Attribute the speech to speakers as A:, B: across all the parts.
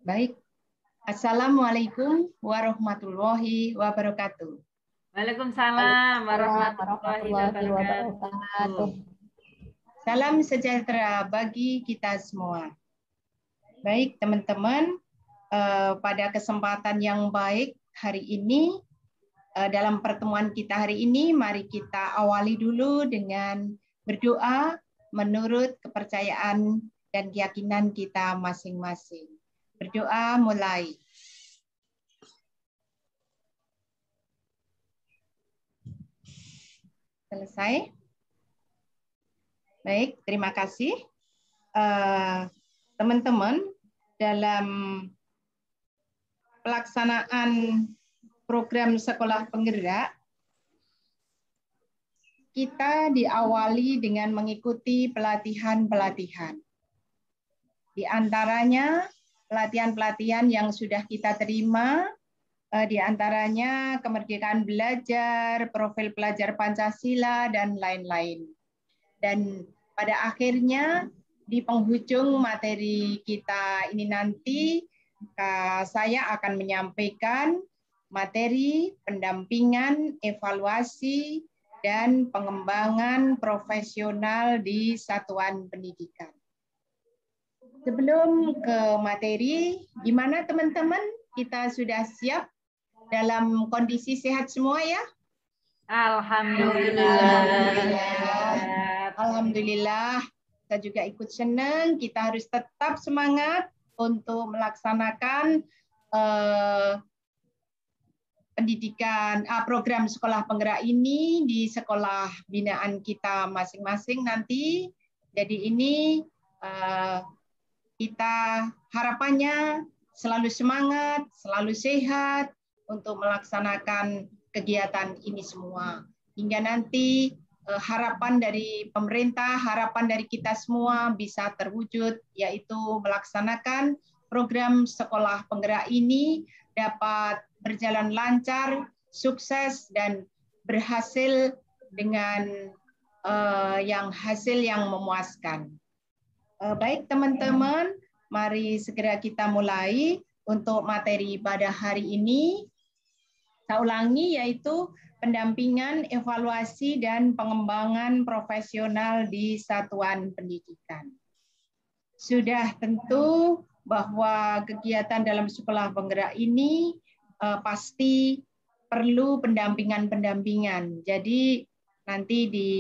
A: Baik. Assalamualaikum warahmatullahi wabarakatuh.
B: Waalaikumsalam warahmatullahi
C: warahmatullahi
B: wabarakatuh.
C: wabarakatuh.
A: Salam sejahtera bagi kita semua. Baik teman-teman, pada kesempatan yang baik hari ini, dalam pertemuan kita hari ini, mari kita awali dulu dengan berdoa menurut kepercayaan dan keyakinan kita masing-masing. Berdoa mulai. Selesai? Baik, terima kasih. Teman-teman, dalam pelaksanaan program sekolah penggerak, kita diawali dengan mengikuti pelatihan-pelatihan. Di antaranya pelatihan-pelatihan yang sudah kita terima, di antaranya kemerdekaan belajar, profil pelajar Pancasila, dan lain-lain. Dan pada akhirnya, di penghujung materi kita ini nanti, saya akan menyampaikan materi pendampingan, evaluasi, dan pengembangan profesional di satuan pendidikan. Sebelum ke materi, gimana teman-teman? Kita sudah siap dalam kondisi sehat semua ya?
B: Alhamdulillah.
A: Alhamdulillah. Kita juga ikut senang. Kita harus tetap semangat untuk melaksanakan pendidikan program sekolah penggerak ini di sekolah binaan kita masing-masing nanti. Jadi ini kita harapannya selalu semangat, selalu sehat untuk melaksanakan kegiatan ini semua. Hingga nanti harapan dari pemerintah, harapan dari kita semua bisa terwujud, yaitu melaksanakan program sekolah penggerak ini dapat berjalan lancar, sukses, dan berhasil dengan hasil yang memuaskan. Baik teman-teman, mari segera kita mulai untuk materi pada hari ini. Saya ulangi, yaitu pendampingan, evaluasi, dan pengembangan profesional di satuan pendidikan. Sudah tentu bahwa kegiatan dalam sekolah penggerak ini pasti perlu pendampingan-pendampingan. Jadi nanti di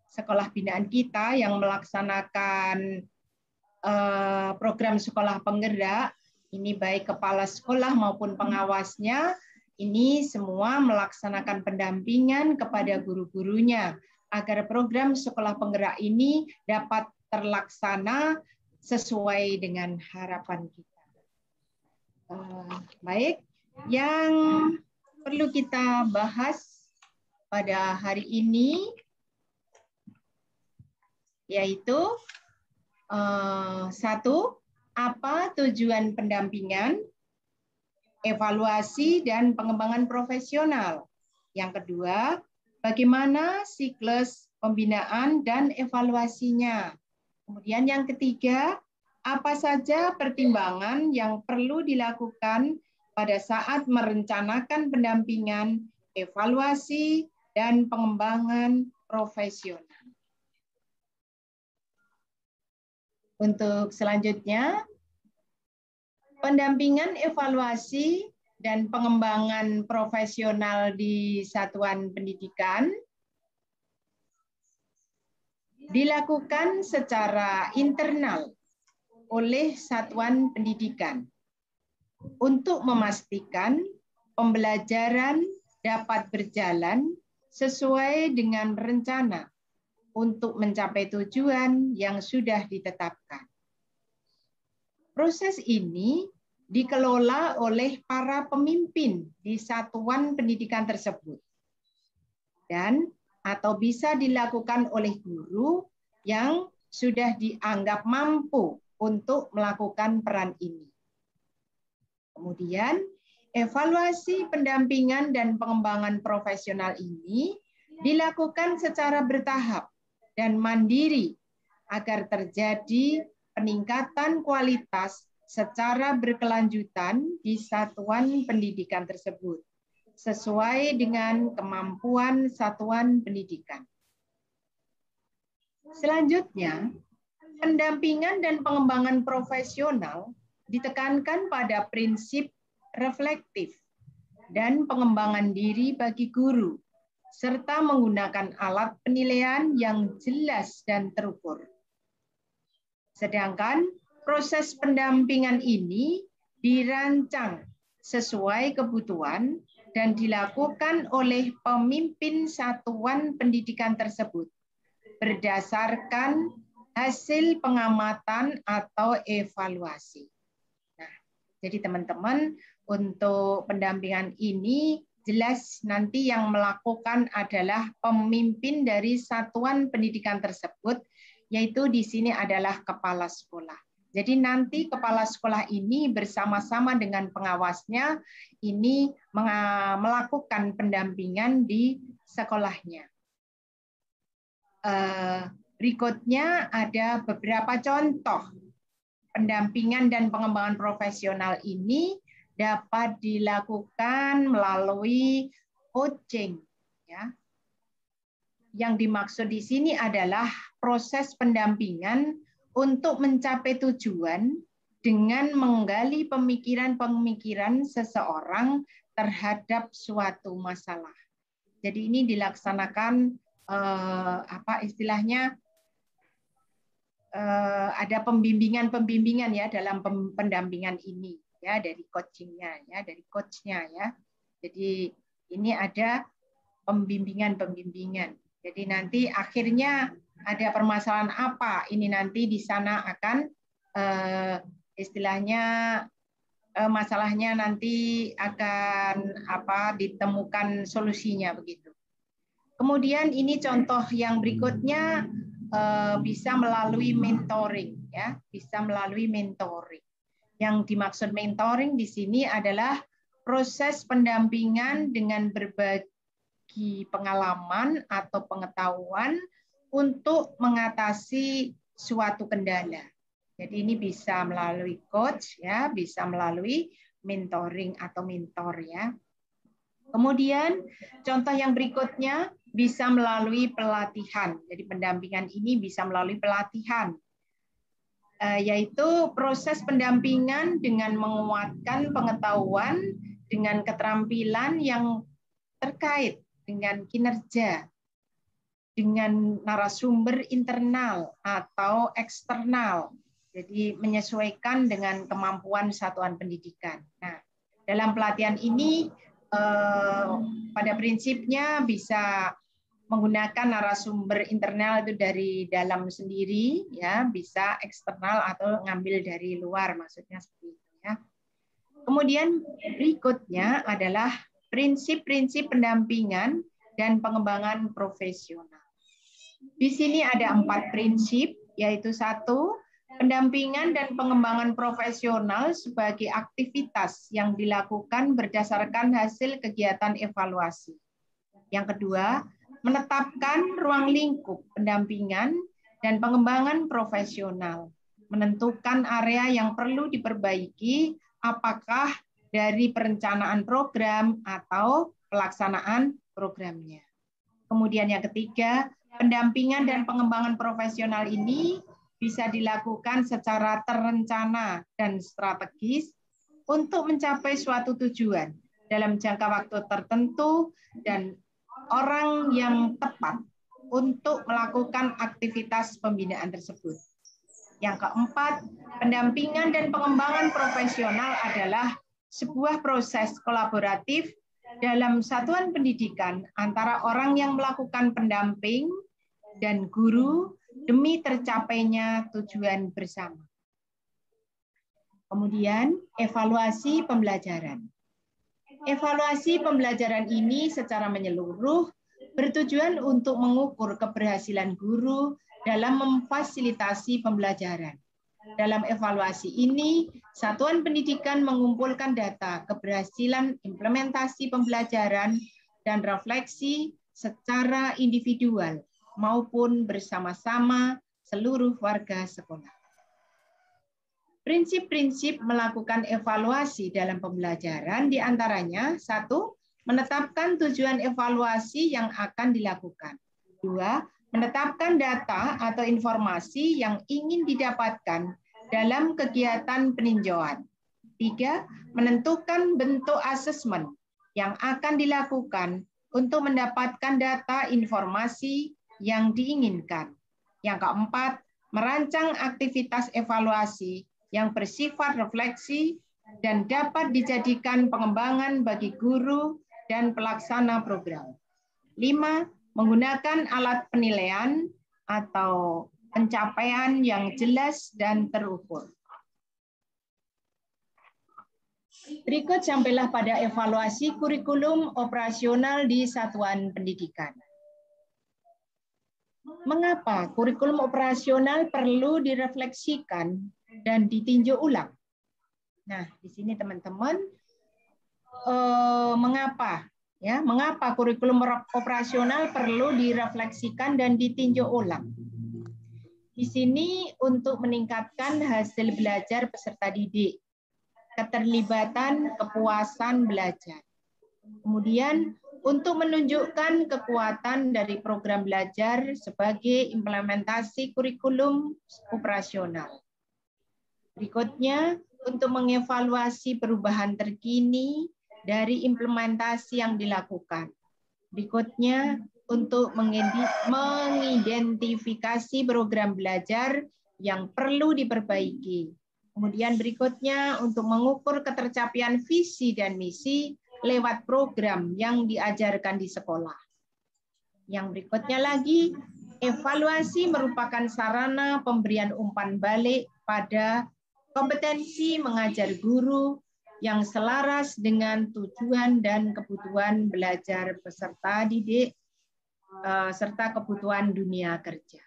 A: sekolah binaan kita yang melaksanakan program sekolah penggerak, ini baik kepala sekolah maupun pengawasnya, ini semua melaksanakan pendampingan kepada guru-gurunya agar program sekolah penggerak ini dapat terlaksana sesuai dengan harapan kita. Baik, yang perlu kita bahas pada hari ini yaitu satu, apa tujuan pendampingan, evaluasi, dan pengembangan profesional. Yang kedua, bagaimana siklus pembinaan dan evaluasinya. Kemudian yang ketiga, apa saja pertimbangan yang perlu dilakukan pada saat merencanakan pendampingan, evaluasi, dan pengembangan profesional. Untuk selanjutnya, pendampingan, evaluasi, dan pengembangan profesional di satuan pendidikan dilakukan secara internal oleh satuan pendidikan untuk memastikan pembelajaran dapat berjalan sesuai dengan rencana untuk mencapai tujuan yang sudah ditetapkan. Proses ini dikelola oleh para pemimpin di satuan pendidikan tersebut dan atau bisa dilakukan oleh guru yang sudah dianggap mampu untuk melakukan peran ini. Kemudian, evaluasi pendampingan dan pengembangan profesional ini dilakukan secara bertahap dan mandiri agar terjadi peningkatan kualitas secara berkelanjutan di satuan pendidikan tersebut, sesuai dengan kemampuan satuan pendidikan. Selanjutnya, pendampingan dan pengembangan profesional ditekankan pada prinsip reflektif dan pengembangan diri bagi guru, serta menggunakan alat penilaian yang jelas dan terukur. Sedangkan proses pendampingan ini dirancang sesuai kebutuhan dan dilakukan oleh pemimpin satuan pendidikan tersebut berdasarkan hasil pengamatan atau evaluasi. Nah, jadi teman-teman, untuk pendampingan ini jelas nanti yang melakukan adalah pemimpin dari satuan pendidikan tersebut, yaitu di sini adalah kepala sekolah. Jadi nanti kepala sekolah ini bersama-sama dengan pengawasnya ini melakukan pendampingan di sekolahnya. Berikutnya ada beberapa contoh pendampingan dan pengembangan profesional ini dapat dilakukan melalui coaching. Ya. Yang dimaksud di sini adalah proses pendampingan untuk mencapai tujuan dengan menggali pemikiran-pemikiran seseorang terhadap suatu masalah. Jadi ini dilaksanakan ada pembimbingan ya dalam pendampingan ini ya dari coachingnya ya dari coachnya ya. Jadi ini ada pembimbingan. Jadi nanti akhirnya ada permasalahan apa ini nanti di sana akan masalahnya nanti akan ditemukan solusinya begitu. Kemudian ini contoh yang berikutnya bisa melalui mentoring ya, bisa melalui mentoring. Yang dimaksud mentoring di sini adalah proses pendampingan dengan berbagi pengalaman atau pengetahuan untuk mengatasi suatu kendala. Jadi ini bisa melalui coach ya, bisa melalui mentoring atau mentor ya. Kemudian contoh yang berikutnya bisa melalui pelatihan. Jadi pendampingan ini bisa melalui pelatihan, yaitu proses pendampingan dengan menguatkan pengetahuan dengan keterampilan yang terkait dengan kinerja, dengan narasumber internal atau eksternal. Jadi menyesuaikan dengan kemampuan satuan pendidikan. Nah, dalam pelatihan ini pada prinsipnya bisa menggunakan narasumber internal itu dari dalam sendiri ya, bisa eksternal atau ngambil dari luar, maksudnya seperti itu ya. Kemudian berikutnya adalah prinsip-prinsip pendampingan dan pengembangan profesional. Di sini ada 4 prinsip, yaitu 1, pendampingan dan pengembangan profesional sebagai aktivitas yang dilakukan berdasarkan hasil kegiatan evaluasi. Yang kedua, menetapkan ruang lingkup pendampingan dan pengembangan profesional. Menentukan area yang perlu diperbaiki, apakah dari perencanaan program atau pelaksanaan programnya. Kemudian yang ketiga, pendampingan dan pengembangan profesional ini bisa dilakukan secara terencana dan strategis untuk mencapai suatu tujuan dalam jangka waktu tertentu dan orang yang tepat untuk melakukan aktivitas pembinaan tersebut. Yang keempat, pendampingan dan pengembangan profesional adalah sebuah proses kolaboratif dalam satuan pendidikan antara orang yang melakukan pendamping dan guru demi tercapainya tujuan bersama. Kemudian, evaluasi pembelajaran. Evaluasi pembelajaran ini secara menyeluruh bertujuan untuk mengukur keberhasilan guru dalam memfasilitasi pembelajaran. Dalam evaluasi ini, satuan pendidikan mengumpulkan data keberhasilan implementasi pembelajaran dan refleksi secara individual maupun bersama-sama seluruh warga sekolah. Prinsip-prinsip melakukan evaluasi dalam pembelajaran diantaranya, 1. Menetapkan tujuan evaluasi yang akan dilakukan. 2. Menetapkan data atau informasi yang ingin didapatkan dalam kegiatan peninjauan. 3. Menentukan bentuk asesmen yang akan dilakukan untuk mendapatkan data informasi yang diinginkan. Yang keempat, merancang aktivitas evaluasi yang bersifat refleksi dan dapat dijadikan pengembangan bagi guru dan pelaksana program. 5. Menggunakan alat penilaian atau pencapaian yang jelas dan terukur. Berikut sampailah pada evaluasi kurikulum operasional di satuan pendidikan. Mengapa kurikulum operasional perlu direfleksikan dan ditinjau ulang? Nah, di sini teman-teman, mengapa kurikulum operasional perlu direfleksikan dan ditinjau ulang? Di sini untuk meningkatkan hasil belajar peserta didik, keterlibatan, kepuasan belajar. Kemudian untuk menunjukkan kekuatan dari program belajar sebagai implementasi kurikulum operasional. Berikutnya, untuk mengevaluasi perubahan terkini dari implementasi yang dilakukan. Berikutnya, untuk mengidentifikasi program belajar yang perlu diperbaiki. Kemudian berikutnya, untuk mengukur ketercapaian visi dan misi lewat program yang diajarkan di sekolah. Yang berikutnya lagi, evaluasi merupakan sarana pemberian umpan balik pada kompetensi mengajar guru yang selaras dengan tujuan dan kebutuhan belajar peserta didik serta kebutuhan dunia kerja.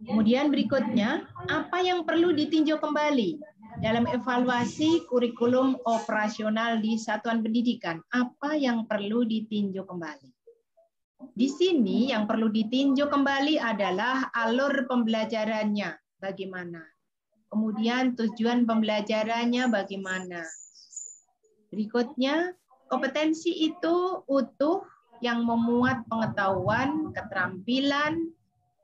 A: Kemudian berikutnya, apa yang perlu ditinjau kembali dalam evaluasi kurikulum operasional di satuan pendidikan? Apa yang perlu ditinjau kembali? Di sini yang perlu ditinjau kembali adalah alur pembelajarannya, bagaimana? Kemudian tujuan pembelajarannya bagaimana? Berikutnya, kompetensi itu utuh yang memuat pengetahuan, keterampilan,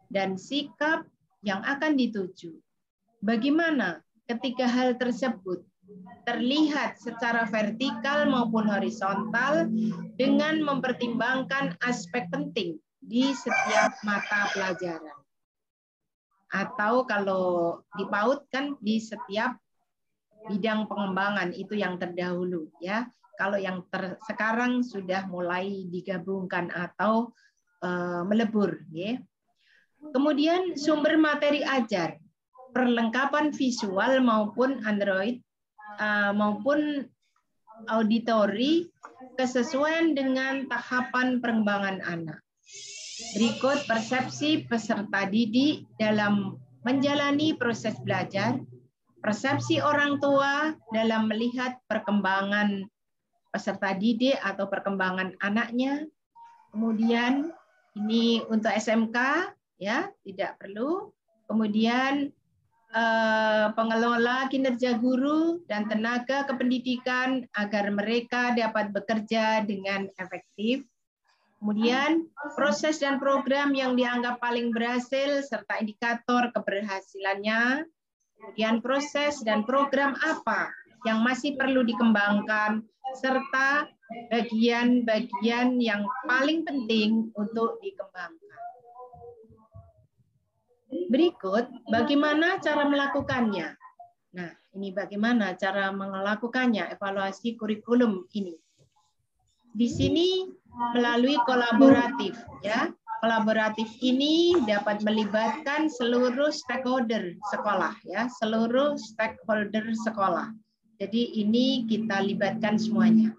A: dan sikap yang akan dituju. Bagaimana ketika hal tersebut terlihat secara vertikal maupun horizontal dengan mempertimbangkan aspek penting di setiap mata pelajaran. Atau kalau dipautkan di setiap bidang pengembangan itu yang terdahulu ya. Kalau yang sekarang sudah mulai digabungkan atau melebur ya. Kemudian sumber materi ajar, perlengkapan visual maupun Android maupun auditori kesesuaian dengan tahapan perkembangan anak. Berikut persepsi peserta didik dalam menjalani proses belajar, persepsi orang tua dalam melihat perkembangan peserta didik atau perkembangan anaknya. Kemudian ini untuk SMK ya, tidak perlu. Kemudian pengelola kinerja guru dan tenaga kependidikan agar mereka dapat bekerja dengan efektif. Kemudian proses dan program yang dianggap paling berhasil serta indikator keberhasilannya. Kemudian proses dan program apa yang masih perlu dikembangkan serta bagian-bagian yang paling penting untuk dikembangkan. Berikut bagaimana cara melakukannya. Nah, ini bagaimana cara melakukannya evaluasi kurikulum ini. Di sini melalui kolaboratif ya. Kolaboratif ini dapat melibatkan seluruh stakeholder sekolah ya, seluruh stakeholder sekolah. Jadi ini kita libatkan semuanya.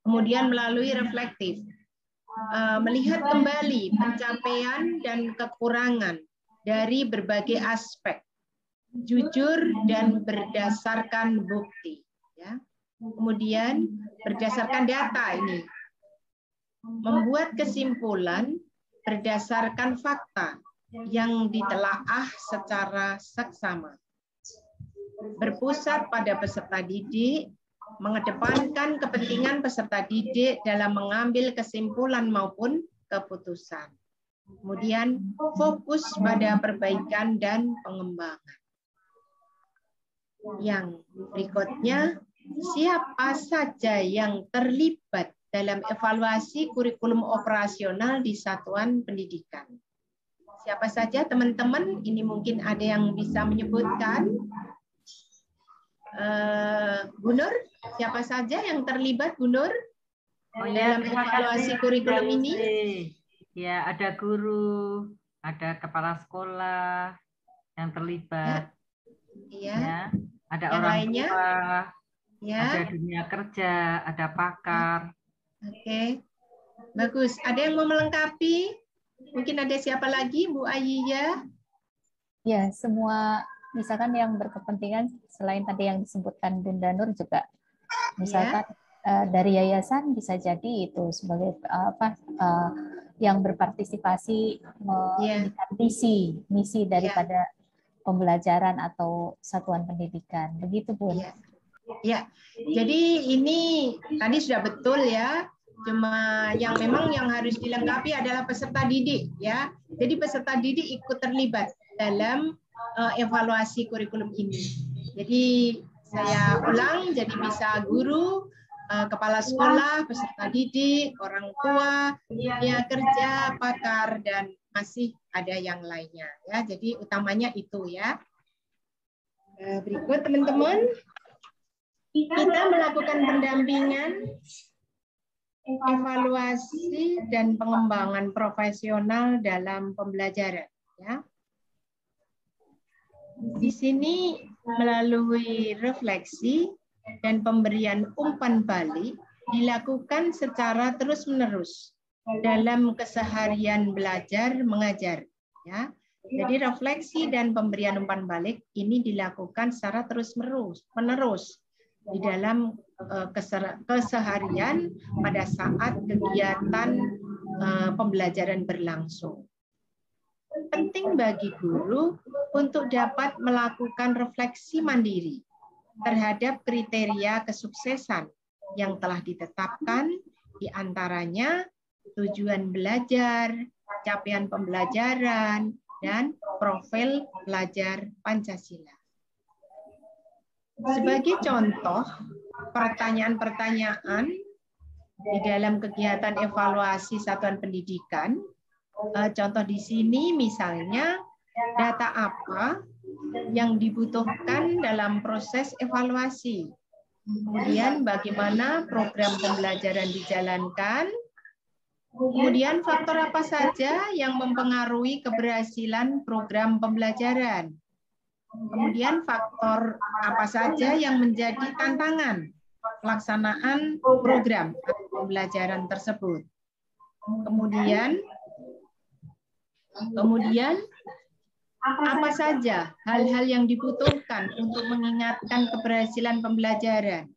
A: Kemudian melalui reflektif, melihat kembali pencapaian dan kekurangan dari berbagai aspek, jujur dan berdasarkan bukti. Ya. Kemudian berdasarkan data ini, membuat kesimpulan berdasarkan fakta yang ditelaah secara seksama. Berpusat pada peserta didik, mengedepankan kepentingan peserta didik dalam mengambil kesimpulan maupun keputusan. Kemudian fokus pada perbaikan dan pengembangan. Yang berikutnya, siapa saja yang terlibat dalam evaluasi kurikulum operasional di satuan pendidikan? Siapa saja teman-teman? Ini mungkin ada yang bisa menyebutkan. Bu Nur, siapa saja yang terlibat, Bu Nur, dalam evaluasi kurikulum ini?
B: Ya, ada guru, ada kepala sekolah yang terlibat.
A: Ya.
B: Ada
A: yang
B: orang
A: lainnya?
B: tua,
A: Ya.
B: ada dunia kerja, ada pakar.
A: Oke, bagus. Ada yang mau melengkapi? Mungkin ada siapa lagi, Bu Ayya?
C: Ya, semua misalkan yang berkepentingan selain tadi yang disebutkan Bunda Nur juga, misalkan dari yayasan bisa jadi itu sebagai yang berpartisipasi meningkatkan misi daripada pembelajaran atau satuan pendidikan, begitu Bu.
A: Ya, jadi ini tadi sudah betul ya. Cuma yang memang yang harus dilengkapi adalah peserta didik ya. Jadi peserta didik ikut terlibat dalam evaluasi kurikulum ini. Jadi saya ulang, jadi bisa guru, kepala sekolah, peserta didik, orang tua, dunia kerja, pakar, dan masih ada yang lainnya ya. Jadi utamanya itu ya. Berikut teman-teman, kita melakukan pendampingan, evaluasi dan pengembangan profesional dalam pembelajaran ya. Di sini melalui refleksi dan pemberian umpan balik dilakukan secara terus-menerus dalam keseharian belajar mengajar ya. Jadi refleksi dan pemberian umpan balik ini dilakukan secara terus-menerus di dalam keseharian pada saat kegiatan pembelajaran berlangsung. Penting bagi guru untuk dapat melakukan refleksi mandiri terhadap kriteria kesuksesan yang telah ditetapkan, di antaranya tujuan belajar, capaian pembelajaran, dan profil pelajar Pancasila. Sebagai contoh, pertanyaan-pertanyaan di dalam kegiatan evaluasi satuan pendidikan, contoh di sini misalnya, data apa yang dibutuhkan dalam proses evaluasi. Kemudian bagaimana program pembelajaran dijalankan. Kemudian faktor apa saja yang mempengaruhi keberhasilan program pembelajaran. Kemudian faktor apa saja yang menjadi tantangan pelaksanaan program pembelajaran tersebut. Kemudian apa saja hal-hal yang dibutuhkan untuk mengingatkan keberhasilan pembelajaran.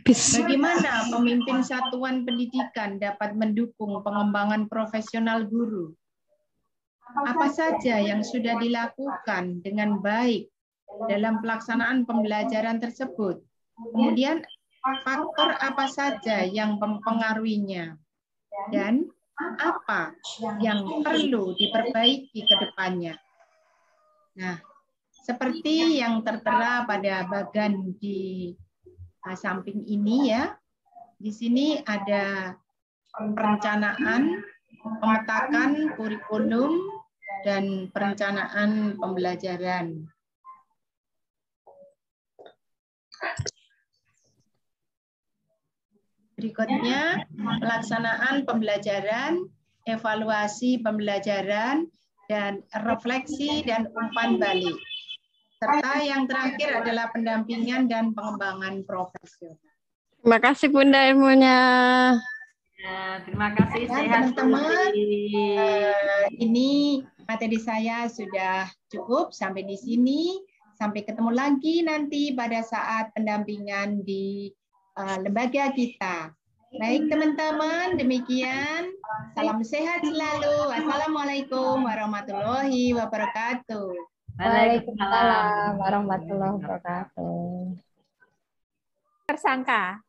A: Bagaimana pemimpin satuan pendidikan dapat mendukung pengembangan profesional guru. Apa saja yang sudah dilakukan dengan baik dalam pelaksanaan pembelajaran tersebut. Kemudian faktor apa saja yang mempengaruhinya. Dan apa yang perlu diperbaiki ke depannya. Nah, seperti yang tertera pada bagian di samping ini ya. Di sini ada perencanaan, pemetakan kurikulum, dan perencanaan pembelajaran. Berikutnya, pelaksanaan pembelajaran, evaluasi pembelajaran, dan refleksi dan umpan balik. Serta yang terakhir adalah pendampingan dan pengembangan profesional.
D: Terima kasih Bunda ilmunya.
B: Ya, terima kasih
A: teman-teman. Ini materi saya sudah cukup sampai di sini. Sampai ketemu lagi nanti pada saat pendampingan di lembaga kita. Baik teman-teman, demikian. Salam sehat selalu. Wassalamualaikum warahmatullahi wabarakatuh.
C: Waalaikumsalam warahmatullahi wabarakatuh.
E: Tersangka.